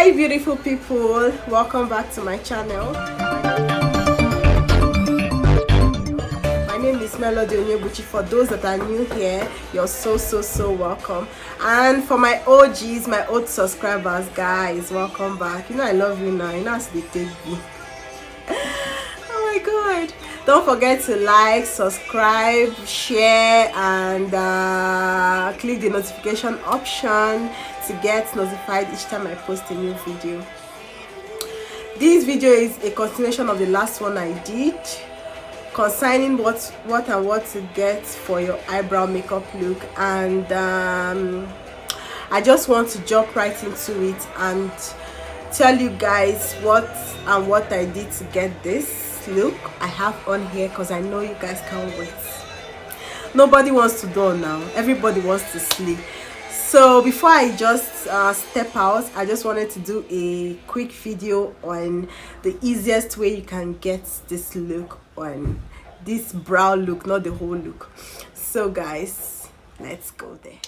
Hi beautiful people, welcome back to my channel. My name is Melody Onyebuchi. For those that are new here, you're so welcome. And for my OGs, my old subscribers, guys, welcome back. You know I love you now. You know as they take me. Oh my god. Don't forget to like, subscribe, share, and click the notification option to get notified each time I post a new video. This video is a continuation of the last one I did concerning what to get for your eyebrow makeup look, and I just want to jump right into it and tell you guys what I did to get this look I have on here, because I know you guys can't wait. Nobody wants to dull now, everybody wants to sleep. So before I just step out, I just wanted to do a quick video on the easiest way you can get this look on, this brow look, not the whole look. So guys, let's go there.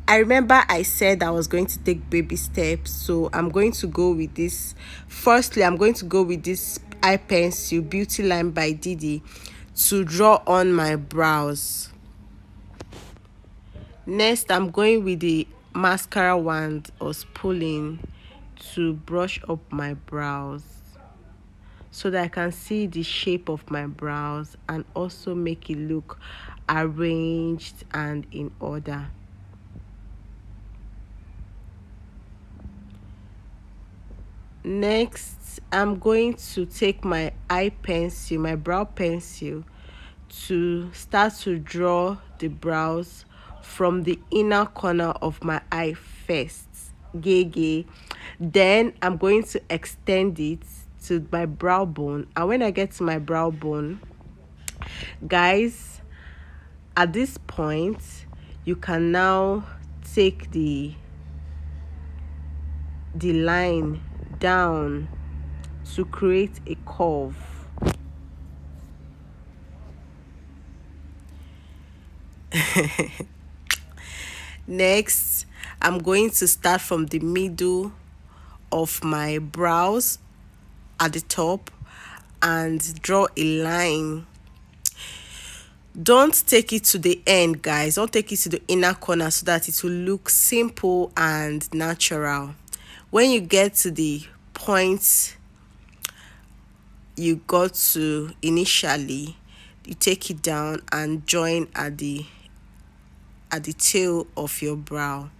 I remember I said I was going to take baby steps, so I'm going to go with this. Firstly, I'm going to go with this eye pencil, beautylinebydidi, to draw on my brows. Next, I'm going with the mascara wand or spooling to brush up my brows so that I can see the shape of my brows and also make it look arranged and in order. Next, I'm going to take my eye pencil, my brow pencil, to start to draw the brows from the inner corner of my eye first. Then I'm going to extend it to my brow bone, and when I get to my brow bone, guys, at this point you can now take the line down to create a curve. Next, I'm going to start from the middle of my brows at the top and draw a line. Don't take it to the end, guys. Don't take it to the inner corner so that it will look simple and natural. When you get to the point you got to initially, you take it down and join at the tail of your brow.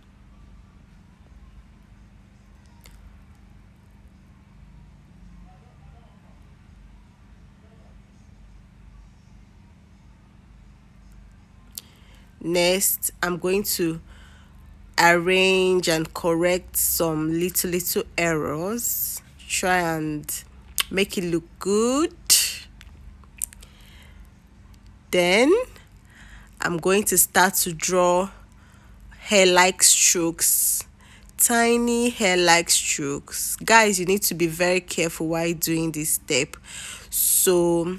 Next, I'm going to arrange and correct some little errors. Try and make it look good. Then I'm going to start to draw hair-like strokes, tiny hair-like strokes. Guys, you need to be very careful while doing this step so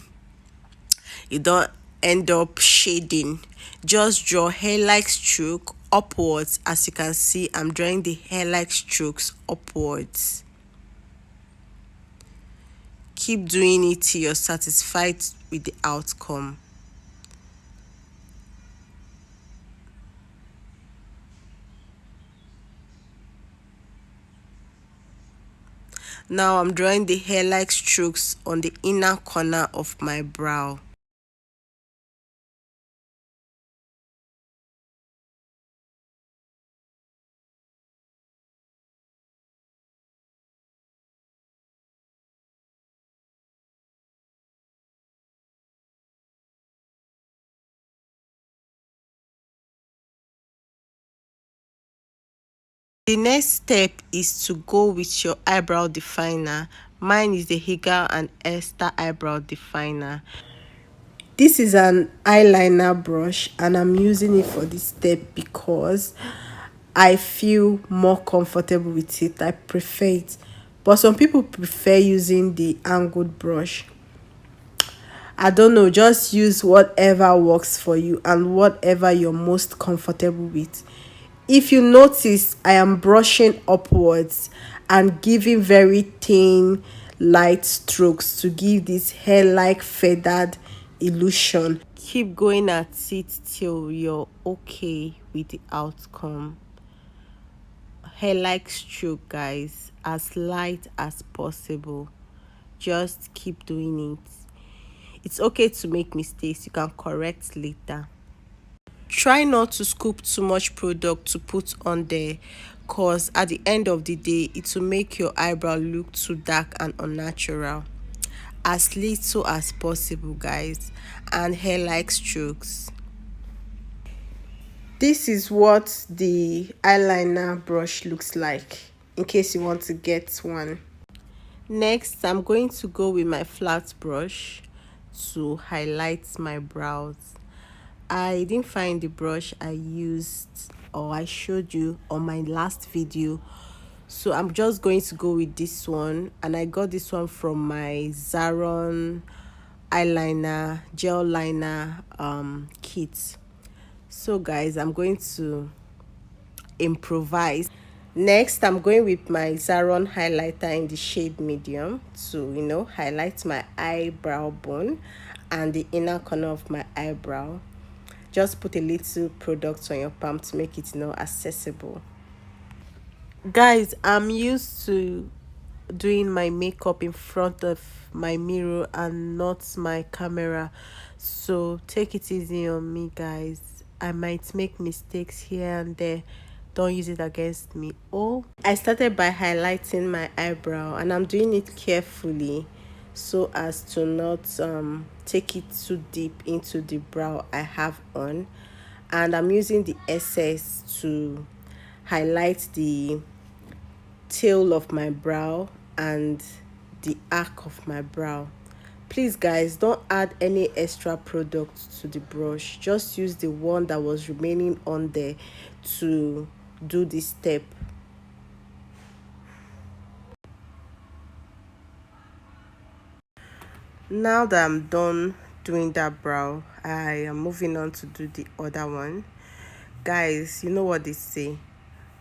you don't end up shading. Just draw hair-like stroke upwards. As you can see, I'm drawing the hair-like strokes upwards. Keep doing it till you're satisfied with the outcome. Now I'm drawing the hair-like strokes on the inner corner of my brow. The next step is to go with your eyebrow definer. Mine is the Hagai&Esther eyebrow definer. This is an eyeliner brush and I'm using it for this step because I feel more comfortable with it. I prefer it. But some people prefer using the angled brush. I don't know, just use whatever works for you and whatever you're most comfortable with. If you notice, I am brushing upwards and giving very thin light strokes to give this hair-like feathered illusion. Keep going at it till you're okay with the outcome. Hair-like stroke, guys, as light as possible. Just keep doing it. It's okay to make mistakes. You can correct later. Try not to scoop too much product to put on there, cause at the end of the day it will make your eyebrow look too dark and unnatural. As little as possible, guys, and hair like strokes. This is what the eyeliner brush looks like, in case you want to get one. Next, I'm going to go with my flat brush to highlight my brows. I didn't find the brush I used or I showed you on my last video, so I'm just going to go with this one, and I got this one from my Zaron eyeliner gel liner kit. So guys, I'm going to improvise. Next, I'm going with my Zaron highlighter in the shade medium to highlight my eyebrow bone and the inner corner of my eyebrow. Just put a little product on your palm to make it accessible. Guys, I'm used to doing my makeup in front of my mirror and not my camera, so take it easy on me, guys. I might make mistakes here and there. Don't use it against me. I started by highlighting my eyebrow, and I'm doing it carefully so as to not take it too deep into the brow I have on. And I'm using the excess to highlight the tail of my brow and the arc of my brow. Please guys, don't add any extra product to the brush. Just use the one that was remaining on there to do this step. Now that I'm done doing that brow, I am moving on to do the other one. Guys, you know what they say,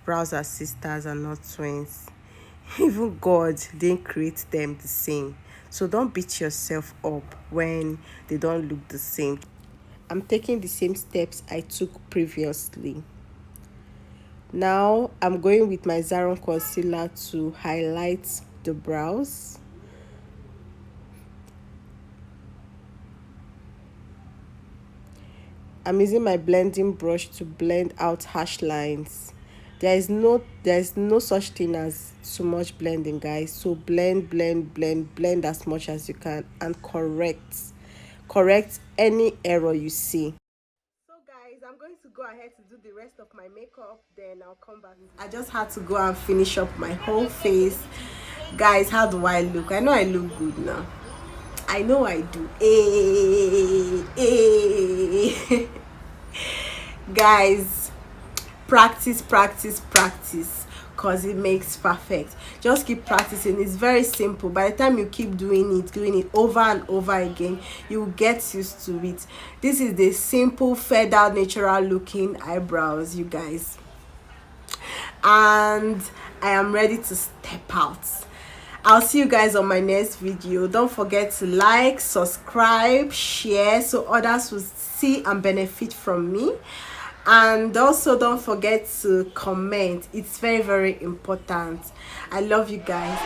brows are sisters and not twins. Even God didn't create them the same, so don't beat yourself up when they don't look the same. I'm taking the same steps I took previously. Now I'm going with my Zaron concealer to highlight the brows. I'm using my blending brush to blend out harsh lines. There's no such thing as too much blending, guys. So blend as much as you can and correct any error you see. So guys, I'm going to go ahead to do the rest of my makeup, then I'll come back. I just had to go and finish up my whole face. Guys, how do I look? I know I look good now. I know I do. Guys, practice, cause it makes perfect. Just keep practicing. It's very simple. By the time you keep doing it over and over again, you will get used to it. This is the simple feathered natural looking eyebrows, you guys, and I am ready to step out. I'll see you guys on my next video. Don't forget to like, subscribe, share so others will see and benefit from me. And also don't forget to comment. It's very important. I love you guys.